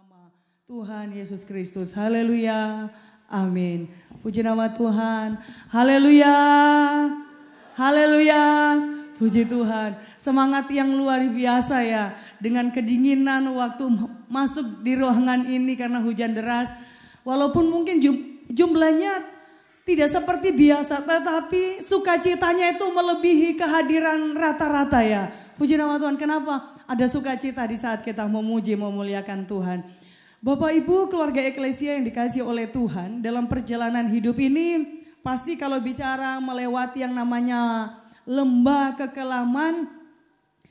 nama Tuhan Yesus Kristus. Haleluya. Amin. Puji nama Tuhan. Haleluya. Haleluya. Puji Tuhan. Semangat yang luar biasa ya. Dengan kedinginan waktu masuk di ruangan ini karena hujan deras. Walaupun mungkin jumlahnya tidak seperti biasa. Tetapi sukacitanya itu melebihi kehadiran rata-rata ya. Puji nama Tuhan. Kenapa? Ada sukacita di saat kita memuji, memuliakan Tuhan. Bapak Ibu keluarga eklesia yang dikasihi oleh Tuhan, dalam perjalanan hidup ini pasti kalau bicara melewati yang namanya lembah kekelaman,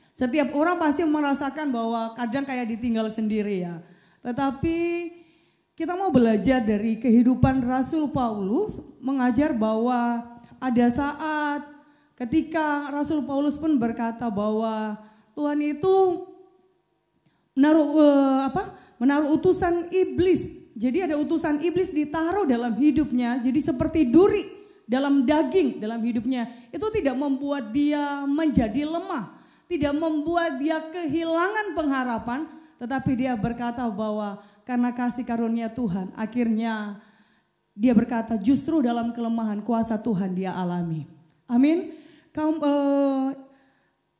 setiap orang pasti merasakan bahwa kadang kayak ditinggal sendiri ya. Tetapi kita mau belajar dari kehidupan Rasul Paulus, mengajar bahwa ada saat ketika Rasul Paulus pun berkata bahwa Tuhan itu menaruh utusan iblis. Jadi ada utusan iblis ditaruh dalam hidupnya. Jadi seperti duri dalam daging dalam hidupnya. Itu tidak membuat dia menjadi lemah. Tidak membuat dia kehilangan pengharapan. Tetapi dia berkata bahwa karena kasih karunia Tuhan. Akhirnya dia berkata justru dalam kelemahan kuasa Tuhan dia alami. Amin.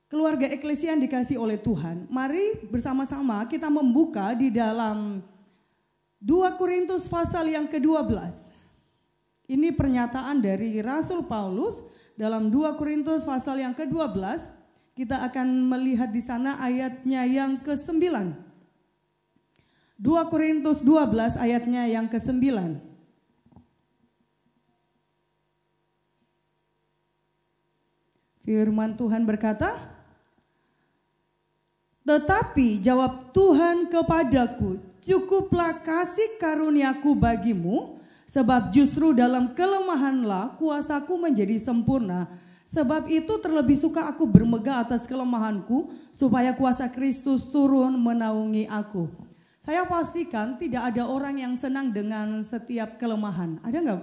Keluarga eklesia yang dikasih oleh Tuhan, mari bersama-sama kita membuka di dalam 2 Korintus pasal yang ke-12. Ini pernyataan dari Rasul Paulus dalam 2 Korintus pasal yang ke-12. Kita akan melihat di sana ayatnya yang ke-9. 2 Korintus 12 ayatnya yang ke-9. Firman Tuhan berkata, tetapi jawab Tuhan kepadaku, cukuplah kasih karuniaku bagimu, sebab justru dalam kelemahanlah kuasaku menjadi sempurna. Sebab itu terlebih suka aku bermegah atas kelemahanku, supaya kuasa Kristus turun menaungi aku. Saya pastikan tidak ada orang yang senang dengan setiap kelemahan. Ada nggak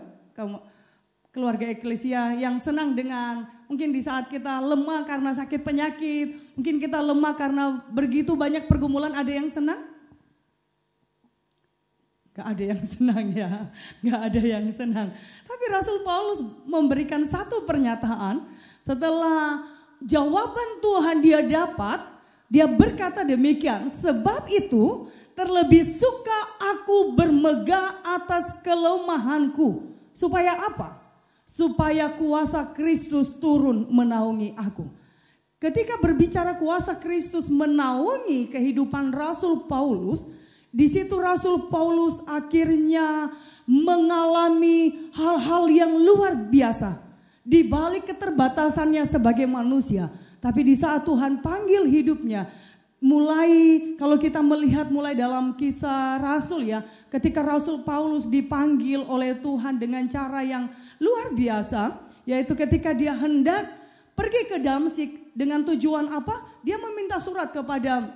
keluarga eklesia yang senang dengan mungkin di saat kita lemah karena sakit penyakit, mungkin kita lemah karena begitu banyak pergumulan, ada yang senang? Gak ada yang senang ya, gak ada yang senang. Tapi Rasul Paulus memberikan satu pernyataan setelah jawaban Tuhan dia dapat, dia berkata demikian, sebab itu terlebih suka aku bermegah atas kelemahanku. Supaya apa? Supaya kuasa Kristus turun menaungi aku. Ketika berbicara kuasa Kristus menaungi kehidupan Rasul Paulus, di situ Rasul Paulus akhirnya mengalami hal-hal yang luar biasa. Di balik keterbatasannya sebagai manusia, tapi di saat Tuhan panggil hidupnya, mulai kalau kita melihat mulai dalam kisah Rasul ya, ketika Rasul Paulus dipanggil oleh Tuhan dengan cara yang luar biasa, yaitu ketika dia hendak pergi ke Damsyik dengan tujuan apa? Dia meminta surat kepada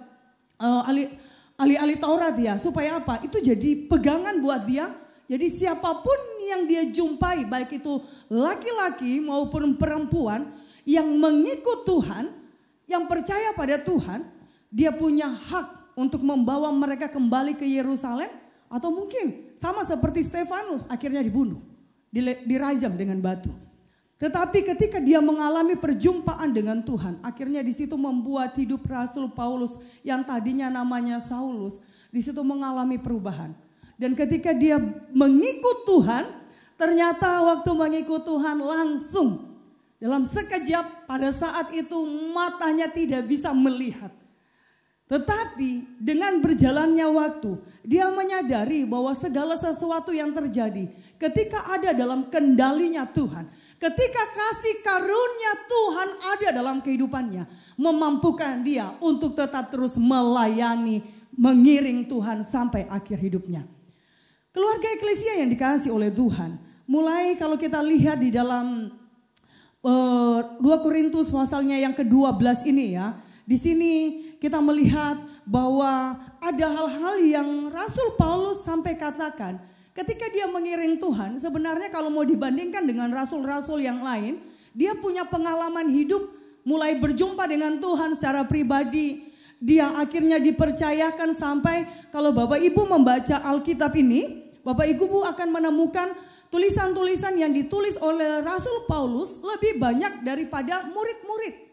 ahli Taurat ya, supaya apa? Itu jadi pegangan buat dia. Jadi siapapun yang dia jumpai, baik itu laki-laki maupun perempuan yang mengikut Tuhan, yang percaya pada Tuhan, dia punya hak untuk membawa mereka kembali ke Yerusalem, atau mungkin sama seperti Stefanus akhirnya dibunuh, dirajam dengan batu. Tetapi ketika dia mengalami perjumpaan dengan Tuhan, akhirnya di situ membuat hidup Rasul Paulus yang tadinya namanya Saulus, di situ mengalami perubahan. Dan ketika dia mengikut Tuhan, ternyata waktu mengikut Tuhan langsung dalam sekejap pada saat itu matanya tidak bisa melihat. Tetapi dengan berjalannya waktu, dia menyadari bahwa segala sesuatu yang terjadi ketika ada dalam kendalinya Tuhan, ketika kasih karunia Tuhan ada dalam kehidupannya, memampukan dia untuk tetap terus melayani, mengiring Tuhan sampai akhir hidupnya. Keluarga eklesia yang dikasihi oleh Tuhan, mulai kalau kita lihat di dalam 2 Korintus pasalnya yang ke-12 ini ya, di sini kita melihat bahwa ada hal-hal yang Rasul Paulus sampai katakan ketika dia mengiring Tuhan. Sebenarnya kalau mau dibandingkan dengan rasul-rasul yang lain, dia punya pengalaman hidup mulai berjumpa dengan Tuhan secara pribadi. dia akhirnya dipercayakan sampai kalau Bapak Ibu membaca Alkitab ini, Bapak Ibu akan menemukan tulisan-tulisan yang ditulis oleh Rasul Paulus lebih banyak daripada murid-murid.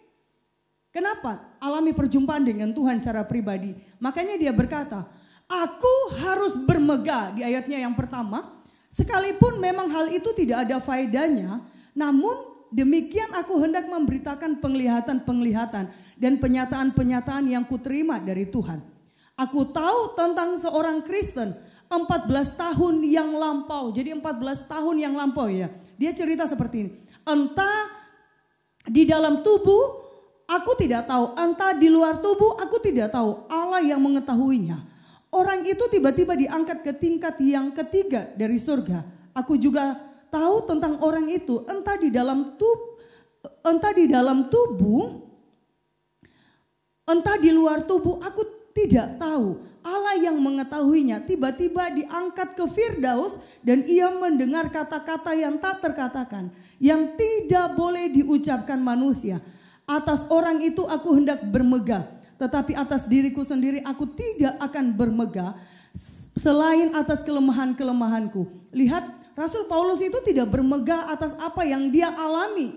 Kenapa? Alami perjumpaan dengan Tuhan secara pribadi. Makanya dia berkata, aku harus bermegah di ayatnya yang pertama. Sekalipun memang hal itu tidak ada faedahnya, namun demikian aku hendak memberitakan penglihatan-penglihatan dan penyataan-penyataan yang kuterima dari Tuhan. Aku tahu tentang seorang Kristen 14 tahun yang lampau. Jadi 14 tahun yang lampau ya. Dia cerita seperti ini. Entah di dalam tubuh aku tidak tahu, entah di luar tubuh aku tidak tahu. Allah yang mengetahuinya. Orang itu tiba-tiba diangkat ke tingkat yang ketiga dari surga. Aku juga tahu tentang orang itu, entah di dalam tubuh, entah di luar tubuh, aku tidak tahu. Allah yang mengetahuinya tiba-tiba diangkat ke Firdaus dan ia mendengar kata-kata yang tak terkatakan, yang tidak boleh diucapkan manusia. Atas orang itu aku hendak bermegah, tetapi atas diriku sendiri aku tidak akan bermegah selain atas kelemahan-kelemahanku. Lihat, Rasul Paulus itu tidak bermegah atas apa yang dia alami,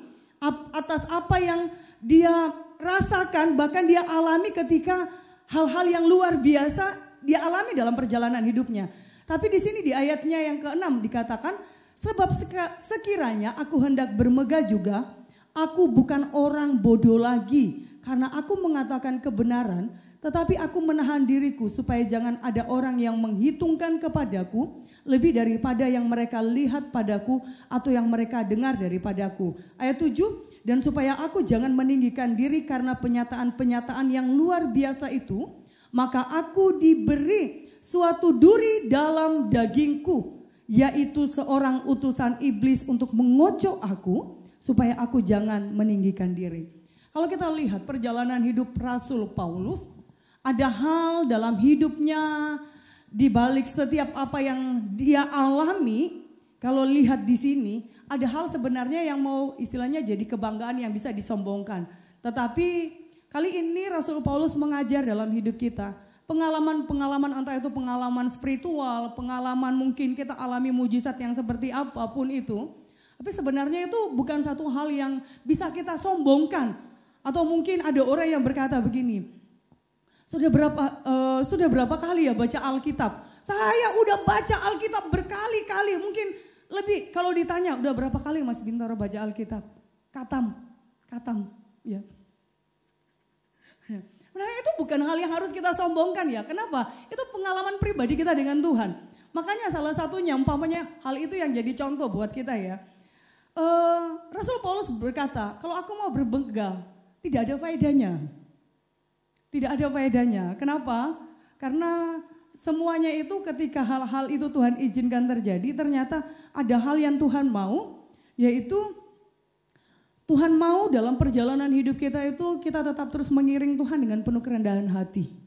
atas apa yang dia rasakan, bahkan dia alami ketika hal-hal yang luar biasa dia alami dalam perjalanan hidupnya. Tapi di sini di ayatnya yang ke-6 dikatakan, sebab sekiranya aku hendak bermegah juga, aku bukan orang bodoh lagi karena aku mengatakan kebenaran, tetapi aku menahan diriku supaya jangan ada orang yang menghitungkan kepadaku lebih daripada yang mereka lihat padaku atau yang mereka dengar daripadaku. Ayat 7, dan supaya aku jangan meninggikan diri karena penyataan-penyataan yang luar biasa itu, maka aku diberi suatu duri dalam dagingku, yaitu seorang utusan iblis untuk mengocok aku, supaya aku jangan meninggikan diri. Kalau kita lihat perjalanan hidup Rasul Paulus, ada hal dalam hidupnya di balik setiap apa yang dia alami. Kalau lihat di sini, ada hal sebenarnya yang mau istilahnya jadi kebanggaan yang bisa disombongkan. Tetapi kali ini Rasul Paulus mengajar dalam hidup kita. Pengalaman-pengalaman, entah itu pengalaman spiritual, pengalaman mungkin kita alami mujizat yang seperti apapun itu. Tapi sebenarnya itu bukan satu hal yang bisa kita sombongkan. Atau mungkin ada orang yang berkata begini, sudah berapa kali ya baca Alkitab? Saya udah baca Alkitab berkali-kali, mungkin lebih. Kalau ditanya udah berapa kali Mas Bintoro baca Alkitab? Katam, ya. Sebenarnya itu bukan hal yang harus kita sombongkan ya. Kenapa? Itu pengalaman pribadi kita dengan Tuhan. Makanya salah satunya umpamanya hal itu yang jadi contoh buat kita ya. Rasul Paulus berkata, kalau aku mau bermegah, tidak ada faedahnya. Tidak ada faedahnya. Kenapa? Karena semuanya itu ketika hal-hal itu Tuhan izinkan terjadi, ternyata ada hal yang Tuhan mau, yaitu Tuhan mau dalam perjalanan hidup kita itu kita tetap terus mengiring Tuhan dengan penuh kerendahan hati.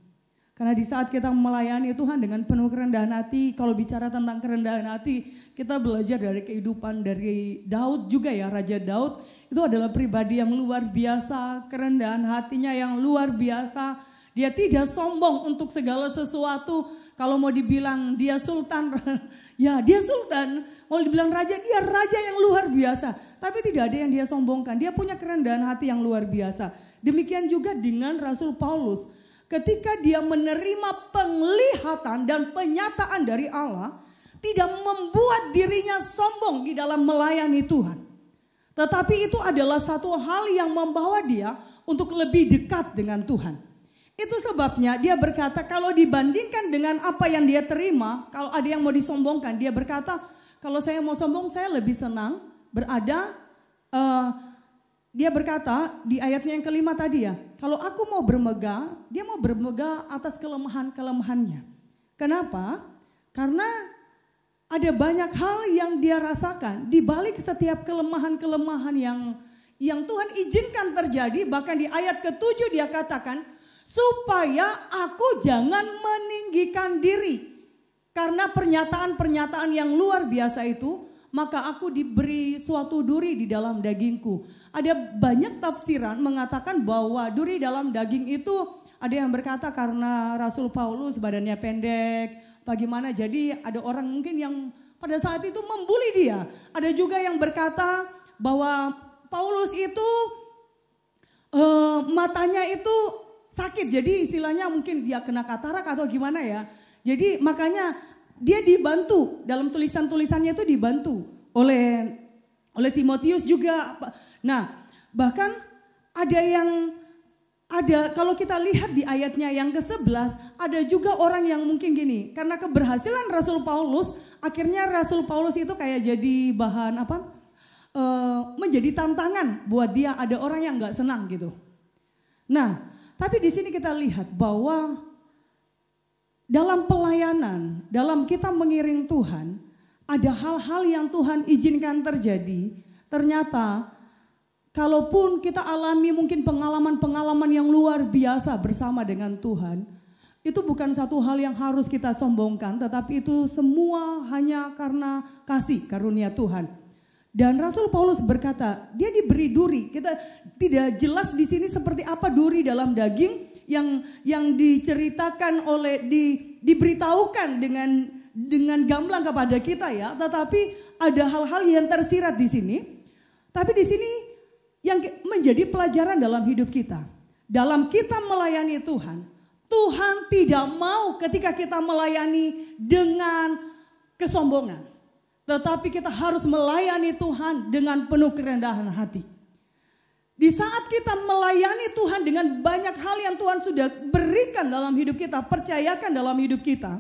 Karena di saat kita melayani Tuhan dengan penuh kerendahan hati, kalau bicara tentang kerendahan hati, kita belajar dari kehidupan dari Daud juga ya, Raja Daud itu adalah pribadi yang luar biasa, kerendahan hatinya yang luar biasa. Dia tidak sombong untuk segala sesuatu. Kalau mau dibilang dia sultan, ya dia sultan. Mau dibilang raja, dia raja yang luar biasa. Tapi tidak ada yang dia sombongkan, dia punya kerendahan hati yang luar biasa. Demikian juga dengan Rasul Paulus. Ketika dia menerima penglihatan dan penyataan dari Allah, tidak membuat dirinya sombong di dalam melayani Tuhan. Tetapi itu adalah satu hal yang membawa dia untuk lebih dekat dengan Tuhan. Itu sebabnya dia berkata kalau dibandingkan dengan apa yang dia terima, kalau ada yang mau disombongkan, dia berkata kalau saya mau sombong saya lebih senang berada dia berkata di ayatnya yang kelima tadi ya, kalau aku mau bermegah, dia mau bermegah atas kelemahan-kelemahannya. Kenapa? Karena ada banyak hal yang dia rasakan di balik setiap kelemahan-kelemahan yang Tuhan izinkan terjadi. Bahkan di ayat ke-7 dia katakan, supaya aku jangan meninggikan diri. Karena pernyataan-pernyataan yang luar biasa itu, maka aku diberi suatu duri di dalam dagingku. Ada banyak tafsiran mengatakan bahwa duri dalam daging itu Ada yang berkata karena Rasul Paulus badannya pendek, bagaimana jadi ada orang mungkin yang pada saat itu membuli dia. Ada juga yang berkata bahwa Paulus itu matanya itu sakit, jadi istilahnya mungkin dia kena katarak atau gimana ya. Jadi makanya dia dibantu, dalam tulisan-tulisannya itu dibantu oleh Timotius juga. Nah bahkan ada kalau kita lihat di ayatnya yang ke-11, ada juga orang yang mungkin gini, karena keberhasilan Rasul Paulus, akhirnya Rasul Paulus itu kayak jadi bahan menjadi tantangan buat dia. Ada orang yang nggak senang gitu. Nah, tapi di sini kita lihat bahwa dalam pelayanan, dalam kita mengiring Tuhan, ada hal-hal yang Tuhan izinkan terjadi. Ternyata kalaupun kita alami mungkin pengalaman-pengalaman yang luar biasa bersama dengan Tuhan, itu bukan satu hal yang harus kita sombongkan, tetapi itu semua hanya karena kasih karunia Tuhan. Dan Rasul Paulus berkata, dia diberi duri. Kita tidak jelas di sini seperti apa duri dalam daging yang diceritakan diberitahukan dengan gamblang kepada kita ya. Tetapi ada hal-hal yang tersirat di sini. Tapi di sini yang menjadi pelajaran dalam hidup kita. Dalam kita melayani Tuhan, Tuhan tidak mau ketika kita melayani dengan kesombongan. Tetapi kita harus melayani Tuhan dengan penuh kerendahan hati. Di saat kita melayani Tuhan dengan banyak hal yang Tuhan sudah berikan dalam hidup kita, percayakan dalam hidup kita.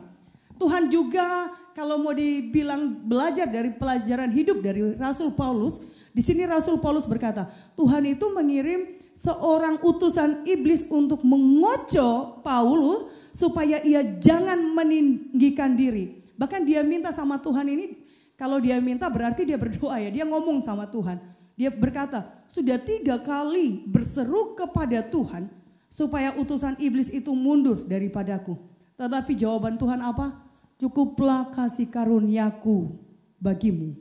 Tuhan juga kalau mau dibilang belajar dari pelajaran hidup dari Rasul Paulus, di sini Rasul Paulus berkata, Tuhan itu mengirim seorang utusan iblis untuk mengocok Paulus supaya ia jangan meninggikan diri. Bahkan dia minta sama Tuhan ini, kalau dia minta berarti dia berdoa ya, dia ngomong sama Tuhan. Dia berkata, sudah 3 kali berseru kepada Tuhan supaya utusan iblis itu mundur daripadaku. Tetapi jawaban Tuhan apa? Cukuplah kasih karuniaku bagimu.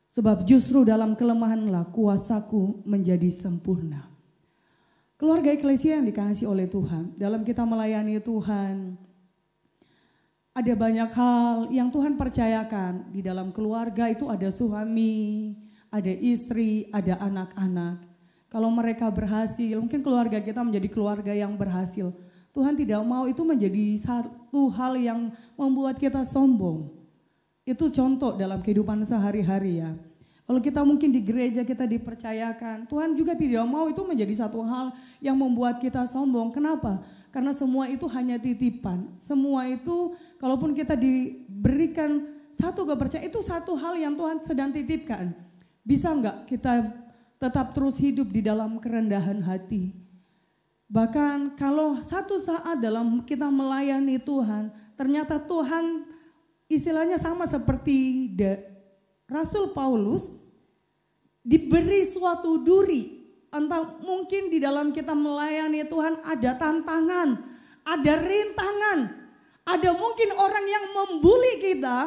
Sebab justru dalam kelemahanlah kuasaku menjadi sempurna. Keluarga eklesia yang dikasihi oleh Tuhan, dalam kita melayani Tuhan, ada banyak hal yang Tuhan percayakan. Di dalam keluarga itu ada suami, ada istri, ada anak-anak. Kalau mereka berhasil, mungkin keluarga kita menjadi keluarga yang berhasil. Tuhan tidak mau itu menjadi satu hal yang membuat kita sombong. Itu contoh dalam kehidupan sehari-hari ya. Kalau kita mungkin di gereja kita dipercayakan, Tuhan juga tidak mau itu menjadi satu hal yang membuat kita sombong. Kenapa? Karena semua itu hanya titipan. Semua itu kalaupun kita diberikan satu kepercayaan, itu satu hal yang Tuhan sedang titipkan. Bisa enggak kita tetap terus hidup di dalam kerendahan hati? Bahkan kalau satu saat dalam kita melayani Tuhan, ternyata Tuhan istilahnya sama seperti Rasul Paulus diberi suatu duri. Entah mungkin di dalam kita melayani Tuhan ada tantangan, ada rintangan, ada mungkin orang yang membuli kita,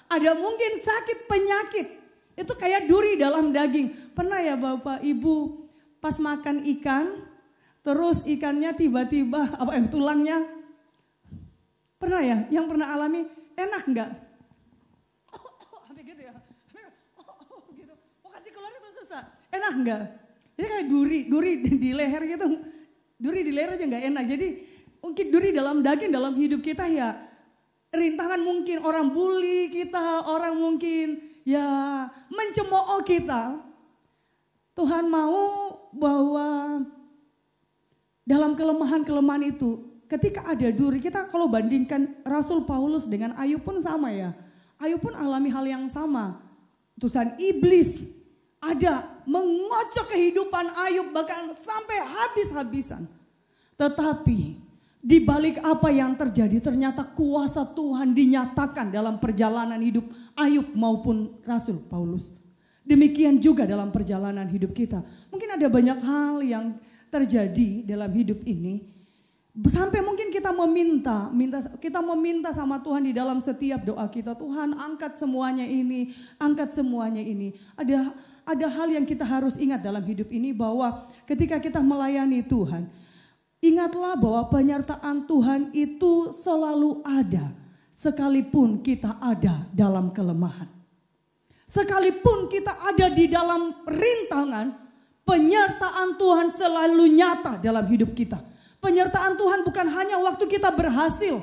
ada mungkin sakit penyakit. Itu kayak duri dalam daging. Pernah ya Bapak Ibu pas makan ikan, terus ikannya tiba-tiba tulangnya. Pernah ya? Yang pernah alami enak enggak? Sampai gitu ya. Gitu. Mau kasih keluar itu susah. Enak enggak? Jadi kayak duri di leher gitu. Duri di leher aja enggak enak. Jadi mungkin duri dalam daging dalam hidup kita ya rintangan, mungkin orang bully kita, orang mungkin ya mencemooh kita. Tuhan mau bahwa dalam kelemahan-kelemahan itu, ketika ada duri, kita kalau bandingkan Rasul Paulus dengan Ayub pun sama ya. Ayub pun alami hal yang sama. Utusan iblis ada mengocok kehidupan Ayub bahkan sampai habis-habisan. Tetapi di balik apa yang terjadi, ternyata kuasa Tuhan dinyatakan dalam perjalanan hidup Ayub maupun Rasul Paulus. Demikian juga dalam perjalanan hidup kita. Mungkin ada banyak hal yang terjadi dalam hidup ini. Sampai mungkin kita meminta sama Tuhan di dalam setiap doa kita. Tuhan angkat semuanya ini, angkat semuanya ini. Ada hal yang kita harus ingat dalam hidup ini bahwa ketika kita melayani Tuhan, Ingatlah bahwa penyertaan Tuhan itu selalu ada, sekalipun kita ada dalam kelemahan. Sekalipun kita ada di dalam rintangan, penyertaan Tuhan selalu nyata dalam hidup kita. Penyertaan Tuhan bukan hanya waktu kita berhasil,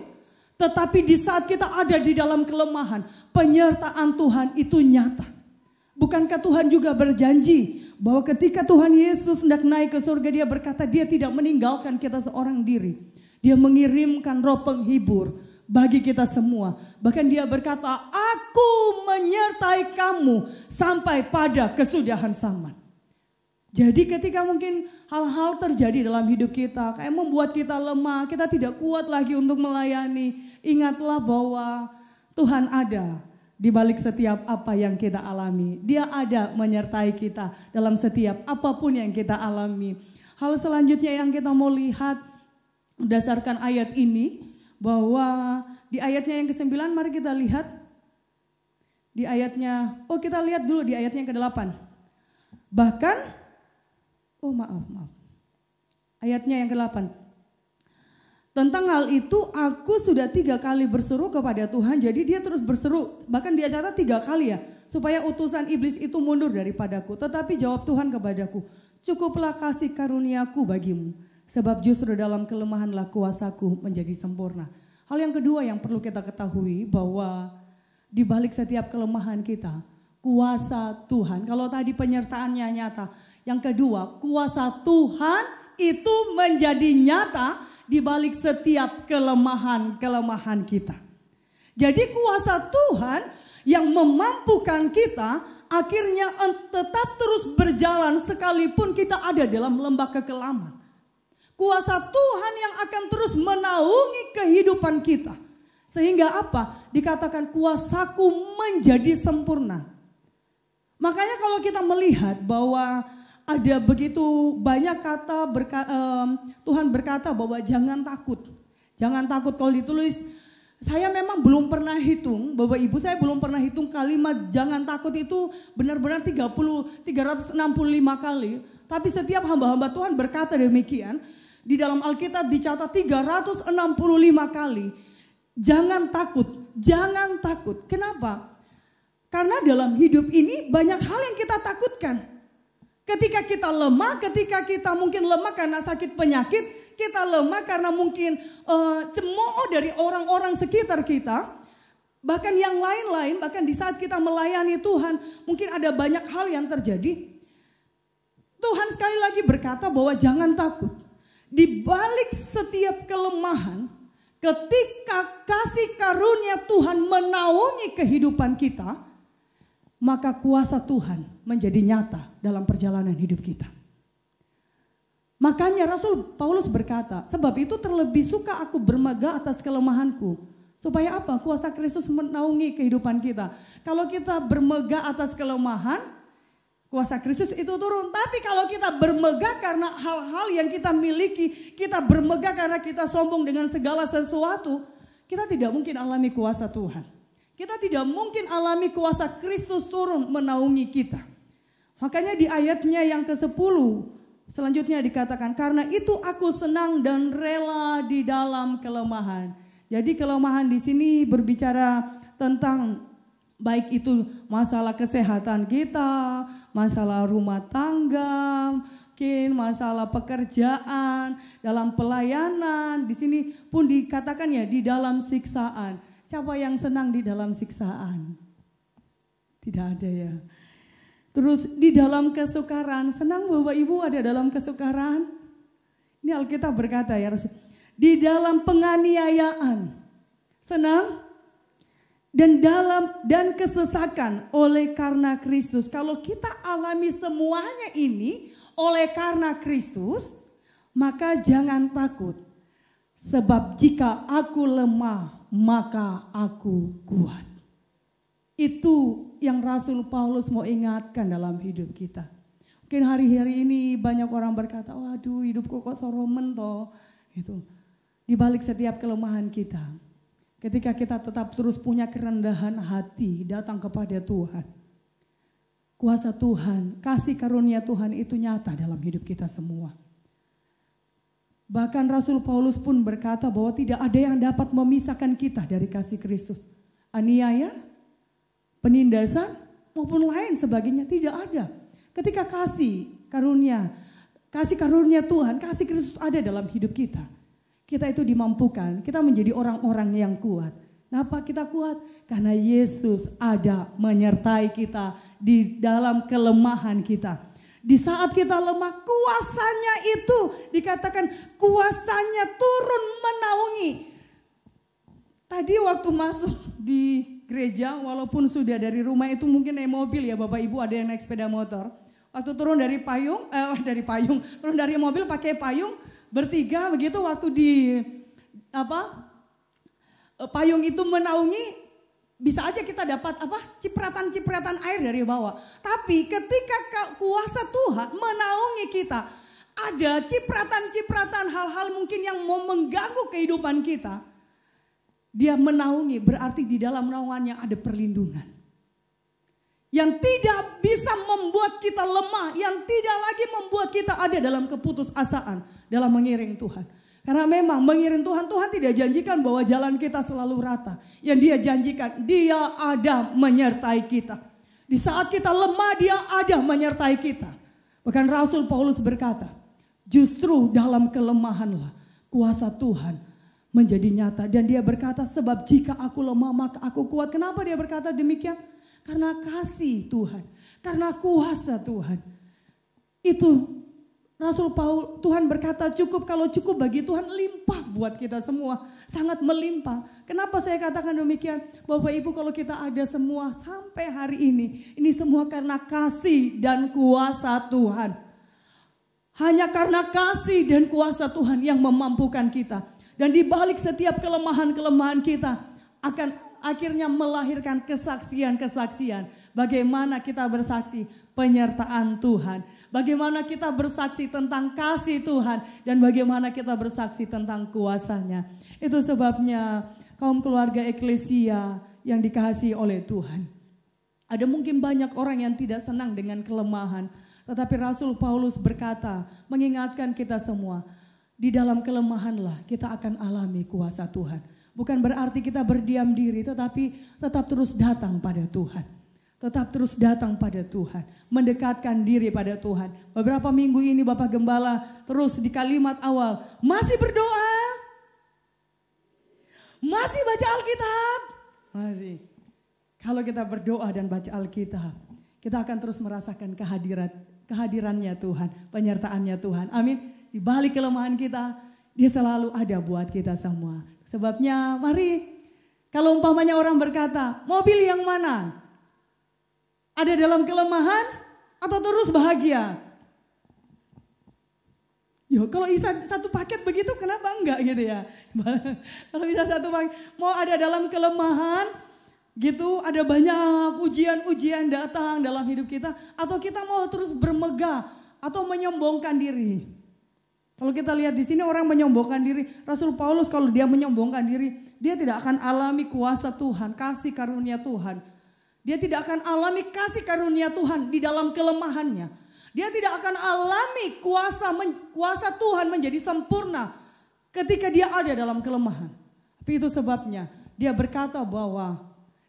tetapi di saat kita ada di dalam kelemahan, penyertaan Tuhan itu nyata. Bukankah Tuhan juga berjanji bahwa ketika Tuhan Yesus hendak naik ke surga, dia berkata dia tidak meninggalkan kita seorang diri. Dia mengirimkan Roh Penghibur bagi kita semua. Bahkan dia berkata, aku menyertai kamu sampai pada kesudahan zaman. Jadi ketika mungkin hal-hal terjadi dalam hidup kita, kayak membuat kita lemah, kita tidak kuat lagi untuk melayani, ingatlah bahwa Tuhan ada di balik setiap apa yang kita alami. Dia ada menyertai kita dalam setiap apapun yang kita alami. Hal selanjutnya yang kita mau lihat berdasarkan ayat ini, bahwa di ayatnya yang ke-9 mari kita lihat. Di ayatnya, kita lihat dulu di ayatnya yang ke-8. Bahkan, maaf. Ayatnya yang ke-8. Tentang hal itu aku sudah 3 kali berseru kepada Tuhan. Jadi dia terus berseru, bahkan dia catat 3 kali ya, supaya utusan iblis itu mundur daripadaku. Tetapi jawab Tuhan kepadaku, cukuplah kasih karuniaku bagimu, sebab justru dalam kelemahanlah kuasaku menjadi sempurna. Hal yang kedua yang perlu kita ketahui, bahwa di balik setiap kelemahan kita, kuasa Tuhan. Kalau tadi penyertaannya nyata, yang kedua, kuasa Tuhan itu menjadi nyata di balik setiap kelemahan kita. Jadi kuasa Tuhan yang memampukan kita akhirnya tetap terus berjalan sekalipun kita ada dalam lembah kekelaman. Kuasa Tuhan yang akan terus menaungi kehidupan kita. Sehingga apa? Dikatakan kuasaku menjadi sempurna. Makanya kalau kita melihat bahwa ada begitu banyak kata Tuhan berkata bahwa jangan takut. Jangan takut. Kalau ditulis, saya memang belum pernah hitung, Bapak Ibu, saya belum pernah hitung kalimat jangan takut itu benar-benar 365 kali. Tapi setiap hamba-hamba Tuhan berkata demikian. Di dalam Alkitab dicatat 365 kali. Jangan takut, jangan takut. Kenapa? Karena dalam hidup ini banyak hal yang kita takutkan. Ketika kita lemah, ketika kita mungkin lemah karena sakit penyakit, kita lemah karena mungkin cemooh dari orang-orang sekitar kita, bahkan yang lain-lain, bahkan di saat kita melayani Tuhan, mungkin ada banyak hal yang terjadi. Tuhan sekali lagi berkata bahwa jangan takut. Di balik setiap kelemahan, ketika kasih karunia Tuhan menaungi kehidupan kita, maka kuasa Tuhan menjadi nyata dalam perjalanan hidup kita. Makanya Rasul Paulus berkata, sebab itu terlebih suka aku bermegah atas kelemahanku. Supaya apa? Kuasa Kristus menaungi kehidupan kita. Kalau kita bermegah atas kelemahan, kuasa Kristus itu turun. Tapi kalau kita bermegah karena hal-hal yang kita miliki, kita bermegah karena kita sombong dengan segala sesuatu, kita tidak mungkin alami kuasa Tuhan. Kita tidak mungkin alami kuasa Kristus turun menaungi kita. Makanya di ayatnya yang ke-10 selanjutnya dikatakan, karena itu aku senang dan rela di dalam kelemahan. Jadi kelemahan di sini berbicara tentang baik itu masalah kesehatan kita, masalah rumah tangga, mungkin masalah pekerjaan, dalam pelayanan. Di sini pun dikatakan ya di dalam siksaan. Siapa yang senang di dalam siksaan? Tidak ada ya. Terus di dalam kesukaran, senang Bapak Ibu ada dalam kesukaran? Ini Alkitab berkata ya Rasul. Di dalam penganiayaan, senang? Dan kesesakan oleh karena Kristus. Kalau kita alami semuanya ini oleh karena Kristus, maka jangan takut. Sebab jika aku lemah, maka aku kuat. Itu yang Rasul Paulus mau ingatkan dalam hidup kita. Mungkin hari-hari ini banyak orang berkata, waduh hidupku kok soromen toh. Gitu. Di balik setiap kelemahan kita, ketika kita tetap terus punya kerendahan hati datang kepada Tuhan, kuasa Tuhan, kasih karunia Tuhan itu nyata dalam hidup kita semua. Bahkan Rasul Paulus pun berkata bahwa tidak ada yang dapat memisahkan kita dari kasih Kristus. Aniaya, penindasan maupun lain sebagainya tidak ada. Ketika kasih karunia Tuhan, kasih Kristus ada dalam hidup kita. Kita itu dimampukan, kita menjadi orang-orang yang kuat. Kenapa kita kuat? Karena Yesus ada menyertai kita di dalam kelemahan kita. Di saat kita lemah, kuasanya itu dikatakan kuasanya turun menaungi. Tadi waktu masuk di gereja, walaupun sudah dari rumah itu mungkin naik mobil ya Bapak Ibu, ada yang naik sepeda motor. Waktu turun dari turun dari mobil pakai payung, bertiga begitu waktu di payung itu menaungi. Bisa aja kita dapat cipratan-cipratan air dari bawah. Tapi ketika kuasa Tuhan menaungi kita, ada cipratan-cipratan hal-hal mungkin yang mau mengganggu kehidupan kita. Dia menaungi, berarti di dalam naungannya ada perlindungan. Yang tidak bisa membuat kita lemah, yang tidak lagi membuat kita ada dalam keputusasaan dalam mengiring Tuhan. Karena memang mengiring Tuhan, Tuhan tidak janjikan bahwa jalan kita selalu rata. Yang Dia janjikan, Dia ada menyertai kita. Di saat kita lemah, Dia ada menyertai kita. Bahkan Rasul Paulus berkata, justru dalam kelemahanlah kuasa Tuhan menjadi nyata. Dan dia berkata, sebab jika aku lemah maka aku kuat. Kenapa dia berkata demikian? Karena kasih Tuhan, karena kuasa Tuhan. Itu Rasul Paulus, Tuhan berkata cukup, kalau cukup bagi Tuhan limpah buat kita semua. Sangat melimpah. Kenapa saya katakan demikian? Bapak Ibu, kalau kita ada semua sampai hari ini semua karena kasih dan kuasa Tuhan. Hanya karena kasih dan kuasa Tuhan yang memampukan kita. Dan di balik setiap kelemahan-kelemahan kita akan akhirnya melahirkan kesaksian-kesaksian. Bagaimana kita bersaksi penyertaan Tuhan. Bagaimana kita bersaksi tentang kasih Tuhan. Dan bagaimana kita bersaksi tentang kuasanya. Itu sebabnya kaum keluarga eklesia yang dikasihi oleh Tuhan. Ada mungkin banyak orang yang tidak senang dengan kelemahan. Tetapi Rasul Paulus berkata, mengingatkan kita semua. Di dalam kelemahanlah kita akan alami kuasa Tuhan. Bukan berarti kita berdiam diri, tetapi tetap terus datang pada Tuhan. Tetap terus datang pada Tuhan. Mendekatkan diri pada Tuhan. Beberapa minggu ini Bapak Gembala terus di kalimat awal. Masih berdoa? Masih baca Alkitab? Masih. Kalau kita berdoa dan baca Alkitab, kita akan terus merasakan kehadirannya Tuhan. Penyertaannya Tuhan. Amin. Di balik kelemahan kita, Dia selalu ada buat kita semua. Sebabnya mari, kalau umpamanya orang berkata, mobil yang mana? Ada dalam kelemahan atau terus bahagia? Yo, kalau bisa satu paket begitu kenapa enggak gitu ya? Kalau bisa satu paket, mau ada dalam kelemahan gitu, ada banyak ujian-ujian datang dalam hidup kita, atau kita mau terus bermegah atau menyombongkan diri. Kalau kita lihat di sini orang menyombongkan diri, Rasul Paulus kalau dia menyombongkan diri, dia tidak akan alami kuasa Tuhan, kasih karunia Tuhan. Dia tidak akan alami kasih karunia Tuhan di dalam kelemahannya. Dia tidak akan alami kuasa Tuhan menjadi sempurna ketika dia ada dalam kelemahan. Tapi itu sebabnya dia berkata bahwa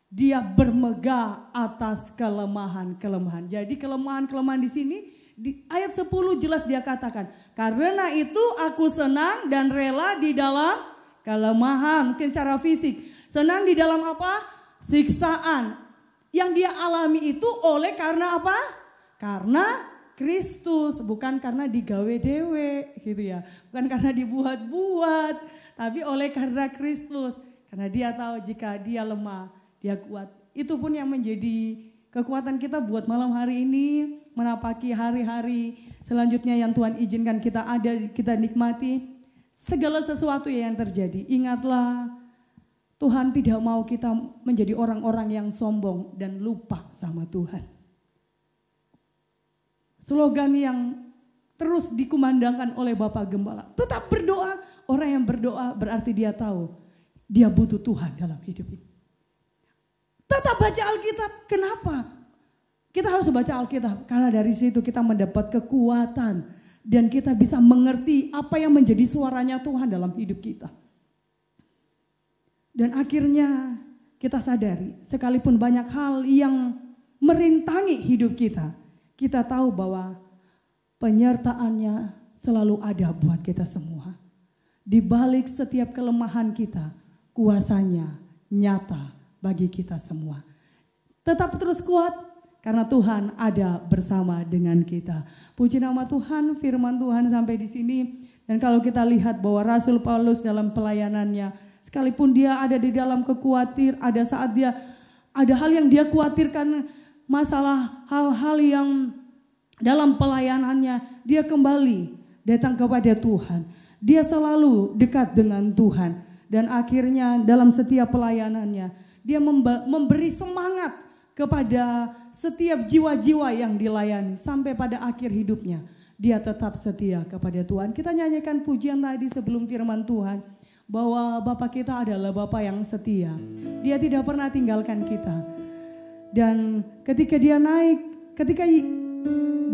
dia bermegah atas kelemahan-kelemahan. Jadi kelemahan-kelemahan di sini, di ayat 10 jelas dia katakan, karena itu aku senang dan rela di dalam kelemahan. Mungkin secara fisik, senang di dalam apa? Siksaan. Yang dia alami itu oleh karena apa? Karena Kristus, bukan karena digawe dewe gitu ya. Bukan karena dibuat-buat, tapi oleh karena Kristus. Karena dia tahu jika dia lemah, dia kuat. Itu pun yang menjadi kekuatan kita buat malam hari ini, menapaki hari-hari selanjutnya yang Tuhan izinkan kita ada, kita nikmati. Segala sesuatu yang terjadi, ingatlah Tuhan tidak mau kita menjadi orang-orang yang sombong dan lupa sama Tuhan. Slogan yang terus dikumandangkan oleh Bapak Gembala, tetap berdoa. Orang yang berdoa berarti dia tahu dia butuh Tuhan dalam hidup ini. Tetap baca Alkitab. Kenapa? Kita harus baca Alkitab karena dari situ kita mendapat kekuatan Dan kita bisa mengerti apa yang menjadi suaranya Tuhan dalam hidup kita. Dan akhirnya kita sadari, sekalipun banyak hal yang merintangi hidup kita, kita tahu bahwa penyertaannya selalu ada buat kita semua. Di balik setiap kelemahan kita, kuasanya nyata bagi kita semua. Tetap terus kuat karena Tuhan ada bersama dengan kita. Puji nama Tuhan, firman Tuhan sampai di sini. Dan kalau kita lihat bahwa Rasul Paulus dalam pelayanannya, sekalipun dia ada di dalam ada saat dia ada hal yang dia khawatirkan, masalah hal-hal yang dalam pelayanannya, dia kembali datang kepada Tuhan. Dia selalu dekat dengan Tuhan. Dan akhirnya dalam setiap pelayanannya, dia memberi semangat kepada setiap jiwa-jiwa yang dilayani. Sampai pada akhir hidupnya, dia tetap setia kepada Tuhan. Kita nyanyikan pujian tadi sebelum firman Tuhan, bahwa Bapa kita adalah Bapa yang setia. Dia tidak pernah tinggalkan kita. Dan ketika dia naik, ketika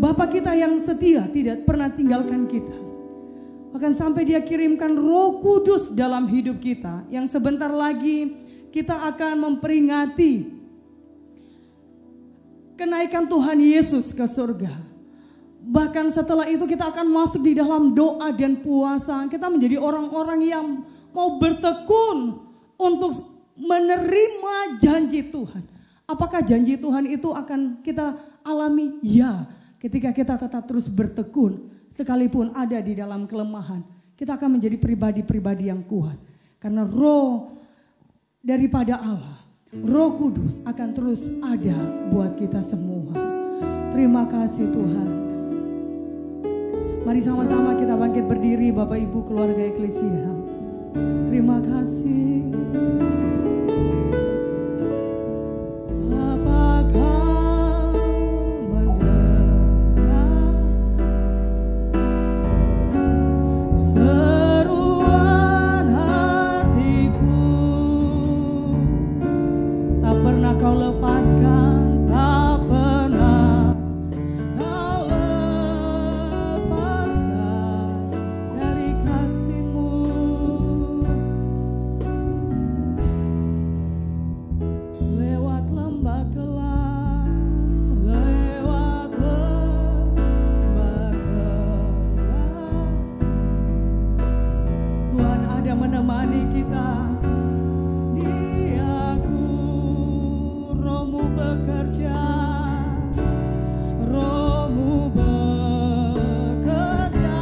Bapa kita yang setia tidak pernah tinggalkan kita. Bahkan sampai dia kirimkan Roh Kudus dalam hidup kita. Yang sebentar lagi kita akan memperingati kenaikan Tuhan Yesus ke surga. Bahkan setelah itu kita akan masuk di dalam doa dan puasa. Kita menjadi orang-orang yang mau bertekun untuk menerima janji Tuhan. Apakah janji Tuhan itu akan kita alami? Ya, ketika kita tetap terus bertekun. Sekalipun ada di dalam kelemahan, kita akan menjadi pribadi-pribadi yang kuat. Karena roh daripada Allah, Roh Kudus akan terus ada buat kita semua. Terima kasih Tuhan. Mari sama-sama kita bangkit berdiri, Bapak Ibu keluarga Eklesia. Terima kasih. Kau lepaskan, tak pernah kau lepaskan dari kasih-Mu. Lewat lembah kelam, lewat lembah kelam, Tuhan ada menemani kita. Roh-Mu bekerja, Roh-Mu bekerja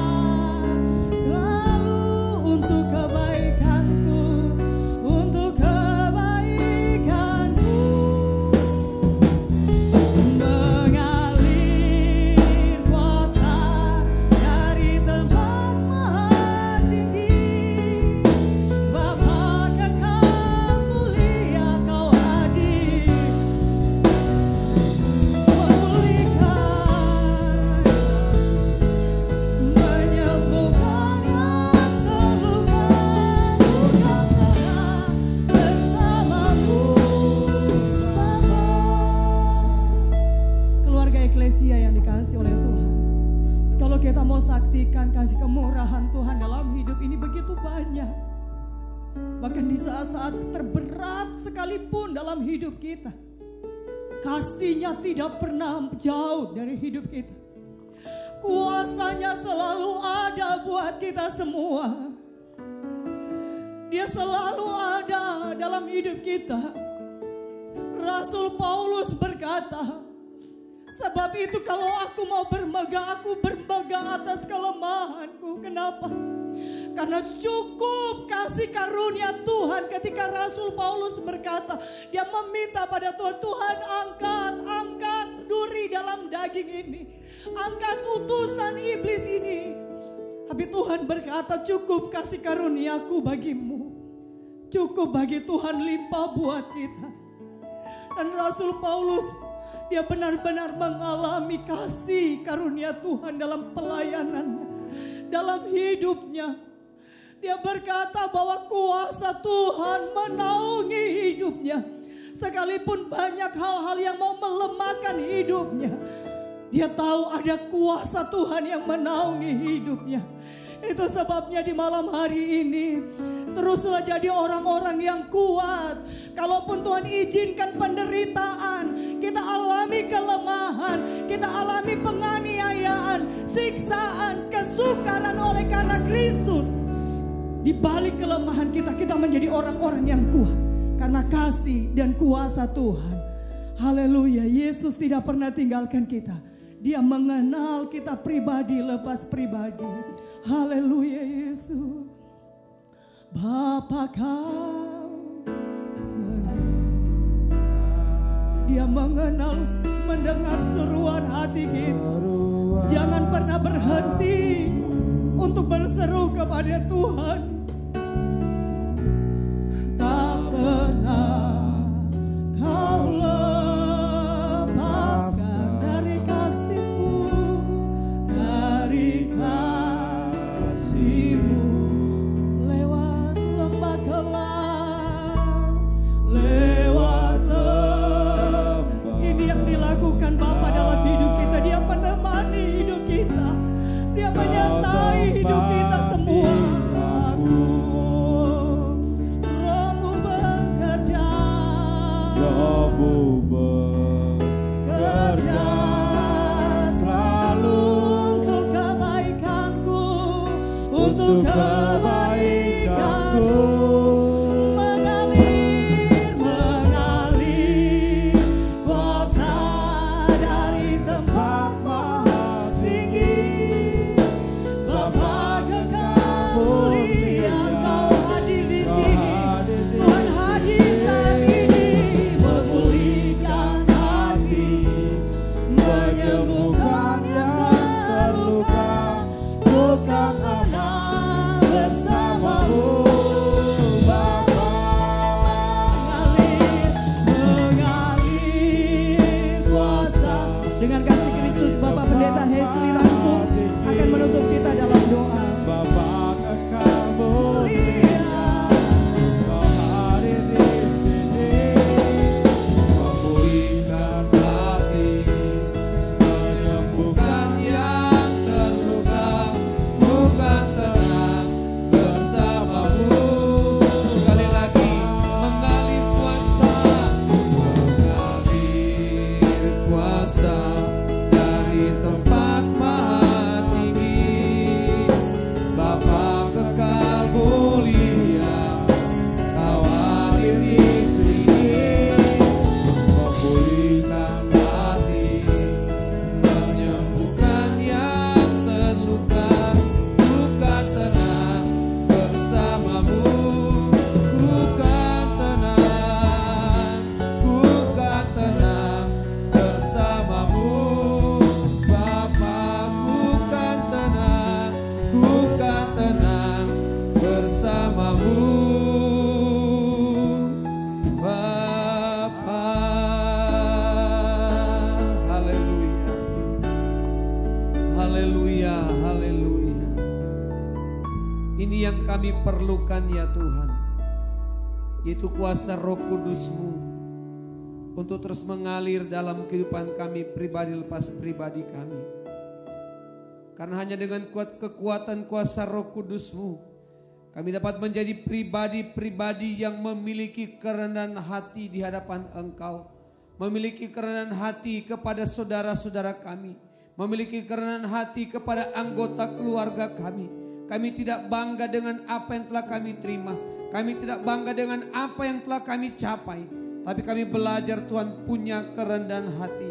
selalu untuk kebaikanku, untuk kebaikanku. Mengalir kuasa dari tempat maha tinggi, Bapa kekal mulia Kau hadir. Eklesia yang dikasihi oleh Tuhan, kalau kita mau saksikan kasih kemurahan Tuhan dalam hidup ini begitu banyak. Bahkan di saat-saat terberat sekalipun dalam hidup kita, kasih-Nya tidak pernah jauh dari hidup kita. Kuasa-Nya selalu ada buat kita semua. Dia selalu ada dalam hidup kita. Rasul Paulus berkata, sebab itu kalau aku mau bermegah, aku bermegah atas kelemahanku. Kenapa? Karena cukup kasih karunia Tuhan. Ketika Rasul Paulus berkata, dia meminta pada Tuhan, Tuhan angkat duri dalam daging ini, angkat utusan iblis ini. Tapi Tuhan berkata, cukup kasih karuniaku bagimu. Cukup bagi Tuhan limpah buat kita. Dan Rasul Paulus, dia benar-benar mengalami kasih karunia Tuhan dalam pelayanannya, dalam hidupnya. Dia berkata bahwa kuasa Tuhan menaungi hidupnya. Sekalipun banyak hal-hal yang mau melemahkan hidupnya, Dia tahu ada kuasa Tuhan yang menaungi hidupnya. Itu sebabnya di malam hari ini teruslah jadi orang-orang yang kuat. Kalaupun Tuhan izinkan penderitaan, kita alami kelemahan, kita alami penganiayaan, siksaan, kesukaran oleh karena Kristus. Di balik kelemahan kita, kita menjadi orang-orang yang kuat karena kasih dan kuasa Tuhan. Haleluya, Yesus tidak pernah tinggalkan kita. Dia mengenal kita pribadi lepas pribadi. Haleluya Yesus. Bapa kau Dia mengenal, mendengar seruan hati kita. Jangan pernah berhenti untuk berseru kepada Tuhan. Tak pernah kau lepaskan dari kasih-Mu, dari kasih-Mu. Lewat lembah kelam, lewat lembah. Ini yang dilakukan Bapa dalam hidup kita. Dia menemani hidup kita. Dia menyertai hidup kita semua. Roh-Mu bekerja, Roh-Mu bekerja selalu untuk kebaikanku, untuk kebaikanku. Mengalir, mengalir kuasa dari tempat maha tinggi. Bapa kekal mulia, Kau hadir di sini. Tuhan hadir saat ini, memulihkan hati, menyembuhkan yang terluka. Bukan anak bersama-Mu, Bapa. Mengalir kuasa. Dengan kasih Kristus, Bapak Pendeta Hesli Rangkum akan menutup kita dalam doa. Bapa kekal mulia, Kau hadir di sini, memulihkan hati, menyembuhkan yang terluka. Bukan tenang bersama-Mu. Sekali lagi, mengalir kuasa dari tempat maha tinggi. Bapa kekal mulia, Kau hadir di sini, memulihkan hati, menyembuhkan yang terluka. Bukan tenang bersama-Mu, bukan tenang, bukan tenang bersama-Mu. Bapa, bukan tenang, bukan tenang bersama-Mu, Bapa. Haleluya, haleluya, haleluya. Ini yang kami perlukan ya Tuhan, yaitu kuasa Roh Kudus-Mu untuk terus mengalir dalam kehidupan kami pribadi lepas pribadi kami. Karena hanya dengan kekuatan kuasa Roh Kudus-Mu, kami dapat menjadi pribadi-pribadi yang memiliki kerendahan hati di hadapan Engkau. Memiliki kerendahan hati kepada saudara-saudara kami. Memiliki kerendahan hati kepada anggota keluarga kami. Kami tidak bangga dengan apa yang telah kami terima. Kami tidak bangga dengan apa yang telah kami capai. Tapi kami belajar Tuhan punya kerendahan hati.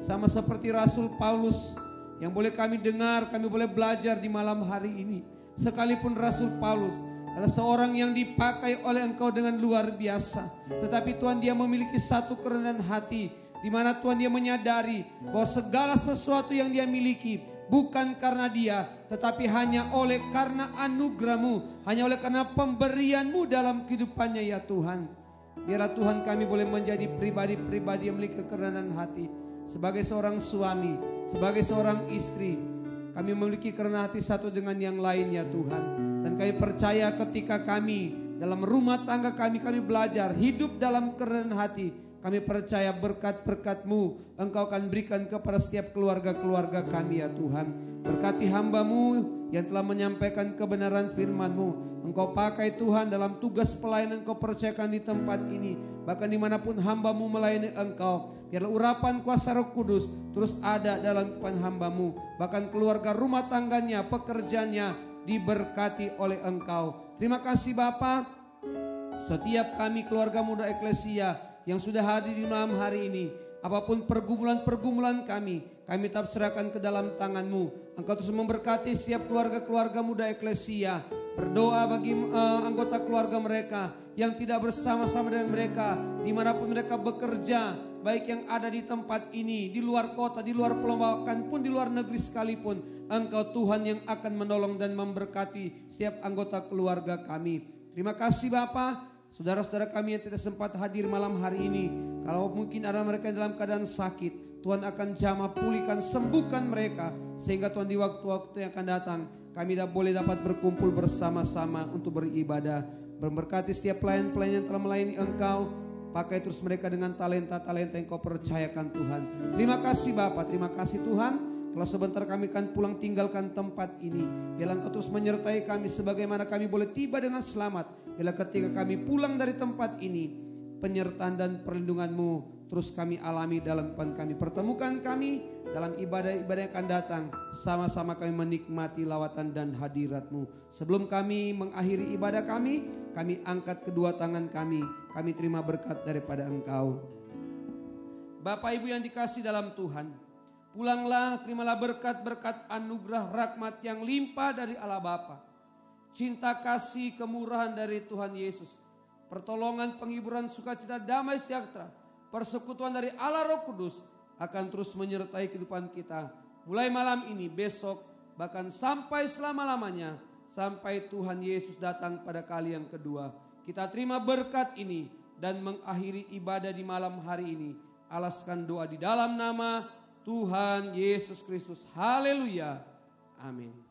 Sama seperti Rasul Paulus yang boleh kami dengar, kami boleh belajar di malam hari ini. Sekalipun Rasul Paulus adalah seorang yang dipakai oleh Engkau dengan luar biasa. Tetapi Tuhan, dia memiliki satu kerendahan hati, di mana Tuhan dia menyadari bahwa segala sesuatu yang dia miliki bukan karena dia, tetapi hanya oleh karena anugerah-Mu, hanya oleh karena pemberian-Mu dalam kehidupannya ya Tuhan. Biarlah Tuhan kami boleh menjadi pribadi-pribadi yang memiliki kerendahan hati. Sebagai seorang suami, sebagai seorang istri, kami memiliki kerendahan hati satu dengan yang lain ya Tuhan. Dan kami percaya ketika kami dalam rumah tangga kami belajar hidup dalam kerendahan hati, Kami percaya berkat-berkat-Mu Engkau akan berikan kepada setiap keluarga-keluarga kami ya Tuhan. Berkati hamba-Mu yang telah menyampaikan kebenaran firman-Mu. Engkau pakai Tuhan dalam tugas pelayanan Engkau percayakan di tempat ini. Bahkan dimanapun hamba-Mu melayani Engkau, biarlah urapan kuasa Roh Kudus terus ada dalam depan hamba-Mu. Bahkan keluarga rumah tangganya, pekerjaannya diberkati oleh Engkau. Terima kasih Bapa. Setiap kami keluarga muda Eklesia yang sudah hadir di malam hari ini, apapun pergumulan-pergumulan kami tetap serahkan ke dalam tangan-Mu. Engkau terus memberkati setiap keluarga-keluarga muda Eklesia. Berdoa bagi anggota keluarga mereka yang tidak bersama-sama dengan mereka, dimanapun mereka bekerja, baik yang ada di tempat ini, di luar kota, di luar pulau, bahkan pun di luar negeri sekalipun. Engkau Tuhan yang akan menolong dan memberkati setiap anggota keluarga kami. Terima kasih Bapa. Saudara-saudara kami yang tidak sempat hadir malam hari ini, kalau mungkin ada mereka dalam keadaan sakit, Tuhan akan jamah pulihkan, sembuhkan mereka, sehingga Tuhan di waktu-waktu yang akan datang kami boleh dapat berkumpul bersama-sama untuk beribadah. Memberkati setiap pelayan-pelayan yang telah melayani Engkau, pakai terus mereka dengan talenta-talenta yang Kau percayakan Tuhan. Terima kasih Bapa, terima kasih Tuhan. Kalau sebentar kami akan pulang tinggalkan tempat ini, biarlah Engkau terus menyertai kami sebagaimana kami boleh tiba dengan selamat. Bila ketika kami pulang dari tempat ini, penyertaan dan perlindungan-Mu terus kami alami dalam depan kami. Pertemukan kami dalam ibadah-ibadah yang akan datang. Sama-sama kami menikmati lawatan dan hadirat-Mu. Sebelum kami mengakhiri ibadah kami angkat kedua tangan kami. Kami terima berkat daripada Engkau. Bapak Ibu yang dikasih dalam Tuhan, pulanglah, terimalah berkat-berkat anugerah rahmat yang limpah dari Allah Bapa. Cinta kasih kemurahan dari Tuhan Yesus, pertolongan, penghiburan, sukacita, damai sejahtera, persekutuan dari Allah Roh Kudus akan terus menyertai kehidupan kita. Mulai malam ini, besok, bahkan sampai selama-lamanya, sampai Tuhan Yesus datang pada kali yang kedua. Kita terima berkat ini dan mengakhiri ibadah di malam hari ini. Alaskan doa di dalam nama Tuhan Yesus Kristus. Haleluya. Amin.